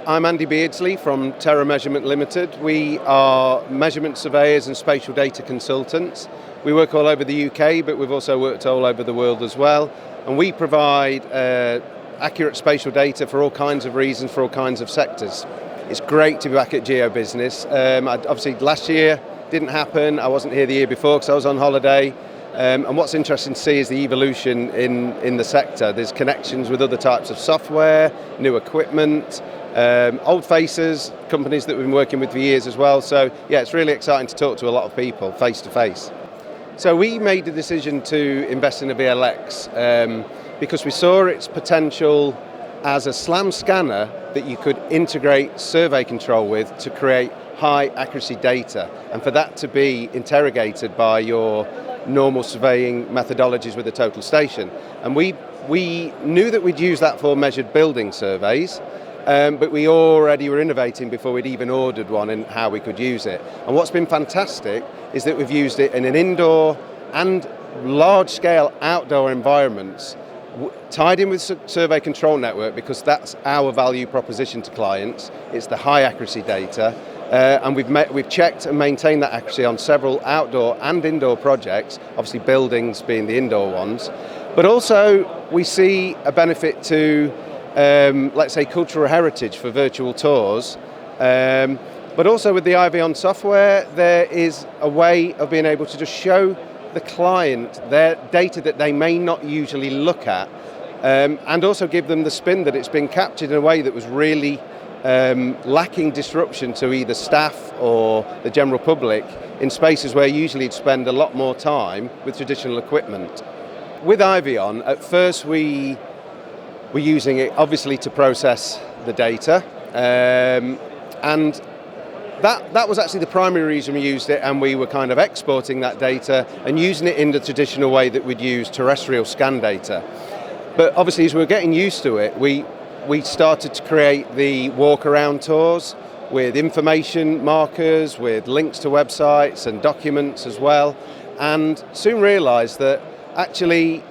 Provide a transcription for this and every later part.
I'm Andy Beardsley from Terra Measurement Limited. We are measurement surveyors and spatial data consultants. We work all over the UK, but we've also worked all over the world as well. And we provide accurate spatial data for all kinds of reasons, for all kinds of sectors. It's great to be back at Geo Business. Obviously last year didn't happen. I wasn't here the year before because I was on holiday. And what's interesting to see is the evolution in the sector. There's connections with other types of software, new equipment, old faces, companies that we've been working with for years as well. So yeah, it's really exciting to talk to a lot of people face to face. So we made the decision to invest in a VLX because we saw its potential as a SLAM scanner that you could integrate survey control with to create high accuracy data, and for that to be interrogated by your normal surveying methodologies with a total station. And we knew that we'd use that for measured building surveys, but we already were innovating before we'd even ordered one and how we could use it. And what's been fantastic is that we've used it in an indoor and large-scale outdoor environments, tied in with survey control network, because that's our value proposition to clients. It's the high accuracy data. And we've checked and maintained that accuracy on several outdoor and indoor projects, obviously buildings being the indoor ones. But also we see a benefit to, let's say, cultural heritage for virtual tours. But also with the IVON software, there is a way of being able to just show the client their data that they may not usually look at, and also give them the spin that it's been captured in a way that was really lacking disruption to either staff or the general public in spaces where usually you'd spend a lot more time with traditional equipment. With IVON, at first we were using it obviously to process the data, and that was actually the primary reason we used it, and we were kind of exporting that data and using it in the traditional way that we'd use terrestrial scan data. But obviously as we were getting used to it, we started to create the walk-around tours with information markers, with links to websites and documents as well, and soon realised that actually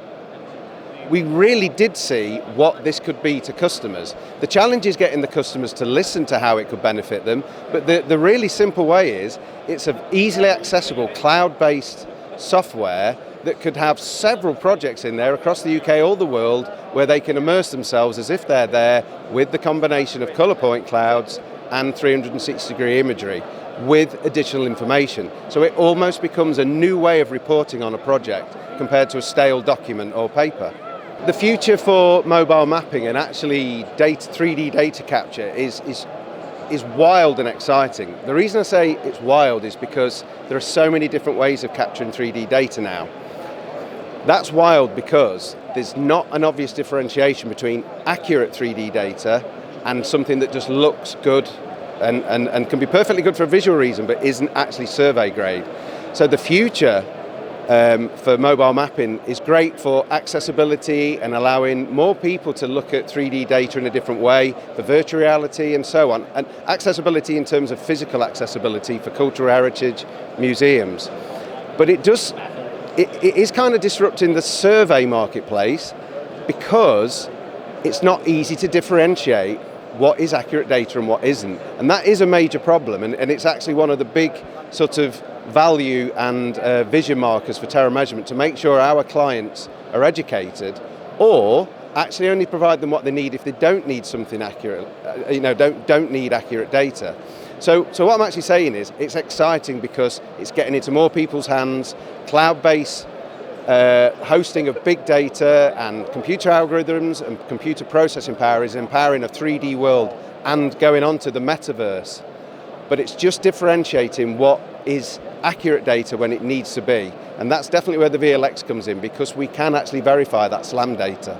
we really did see what this could be to customers. The challenge is getting the customers to listen to how it could benefit them, but the really simple way is it's an easily accessible cloud-based software that could have several projects in there across the UK or the world where they can immerse themselves as if they're there with the combination of colour point clouds and 360-degree imagery with additional information. So it almost becomes a new way of reporting on a project compared to a stale document or paper. The future for mobile mapping and actually 3D data capture is wild and exciting. The reason I say it's wild is because there are so many different ways of capturing 3D data now. That's wild because there's not an obvious differentiation between accurate 3D data and something that just looks good and can be perfectly good for a visual reason but isn't actually survey grade. So the future for mobile mapping is great for accessibility and allowing more people to look at 3D data in a different way, for virtual reality and so on, and accessibility in terms of physical accessibility for cultural heritage museums. But it is kind of disrupting the survey marketplace because it's not easy to differentiate what is accurate data and what isn't. And that is a major problem, and it's actually one of the big sort of value and vision markers for Terra Measurement, to make sure our clients are educated or actually only provide them what they need if they don't need something accurate, don't need accurate data. So what I'm actually saying is it's exciting because it's getting into more people's hands. Cloud-based hosting of big data and computer algorithms and computer processing power is empowering a 3D world and going on to the metaverse. But it's just differentiating what is accurate data when it needs to be. And that's definitely where the VLX comes in, because we can actually verify that SLAM data.